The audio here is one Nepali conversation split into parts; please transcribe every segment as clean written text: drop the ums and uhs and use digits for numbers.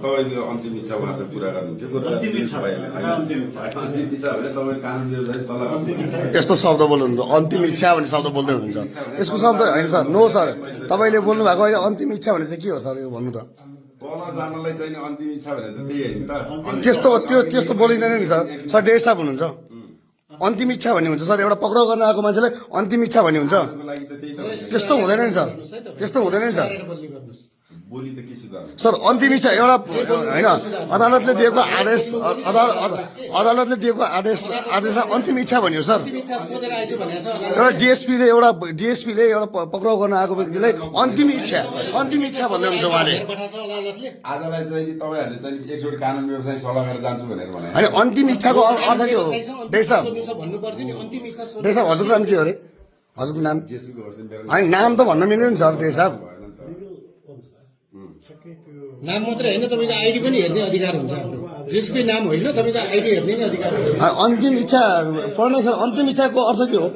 तपाईँले अन्तिम इच्छा उहाँसँग कुरा गर्नुहुन्छ अन्तिम इच्छा भने तपाईँ कानुन व्यवसायी सल्लाह यस्तो शब्द बोल्नुहुन्छ अन्तिम इच्छा भन्ने शब्द बोल्दै हुनुहुन्छ यसको शब्द होइन सर नो सर तपाईँले बोल्नु भएको अहिले अन्तिम इच्छा भने चाहिँ के हो सर यो भन्नु त तल जानलाई चाहिँ अन्तिम इच्छा भने त त्यही होइन त त्यस्तो बोलिँदैन नि सर सर डेढ साहब हुनुहुन्छ अन्तिम इच्छा भन्ने हुन्छ सर एउटा पक्राउ गर्न आएको मान्छेलाई अन्तिम इच्छा भन्ने हुन्छ लागि त त्यही त त्यस्तो हुँदैन नि सर त्यस्तो हुँदैन नि सर बोली त के गर्नु सर अन्तिम इच्छा एउटा होइन अदालतले दिएको आदेश अदालतले दिएको आदेशलाई अन्तिम इच्छा भन्यो सर एउटा डिएसपीले एउटा पक्राउ गर्न आएको व्यक्तिलाई अन्तिम इच्छा भन्दै हुन्छ उहाँले आजलाई चाहिँ तपाईँहरूले चाहिँ एकचोटि कानुन व्यवसाय सल्लाह गरेर जान्छु भनेर भने होइन अन्तिम इच्छाको अर्थ के हो देशब हजुरको नाम के हो अरे हजुरको नाम होइन नाम त भन्न मिल्दैन सर देशब नाम मात्रै होइन तपाईँको आइडी पनि हेर्ने अधिकार हुन्छ हाम्रो जेसुकै नाम होइन तपाईँको आइडी हेर्ने नै अधिकार हुन्छ अन्तिम इच्छा पढ्न सर अन्तिम इच्छाको अर्थ के हो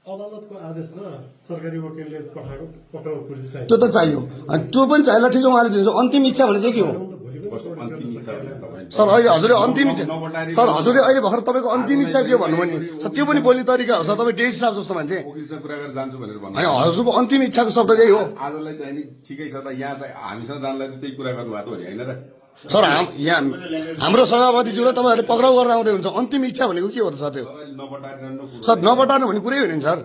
अदालतको आदेशमा सरकारी वकिलले पठाएको पक्राउ पुर्जी चाहिन्छ त्यो त चाहियो अनि त्यो पनि चाहिएला ठिक उहाँले दिन्छ अन्तिम इच्छा भने चाहिँ के हो अन्तिम इच्छा भने तपाईँ सर अहिले हजुरले अन्तिम इच्छा सर हजुरले अहिले भर्खर तपाईँको अन्तिम इच्छा के हो भन्नुभयो नि सर त्यो पनि बोल्ने तरिका हो सर तपाईँ डेज साहब जस्तो मान्छे वकिलसँग कुरा गरेर जान्छु भनेर भन्नु होइन हजुरको अन्तिम इच्छाको शब्द त्यही हो आजलाई चाहिँ नि ठिकै छ त यहाँ त हामीसँग जानलाई त त्यही कुरा गर्नुभएको हो नि होइन र सर यहाँ हाम्रो सभापतिज्यूलाई तपाईँहरूले पक्राउ गरेर आउँदै हुन्छ अन्तिम इच्छा भनेको के हो त सर त्यो तपाईँले नपटाएर सर नपटार्नु भन्ने कुरै होइन नि सर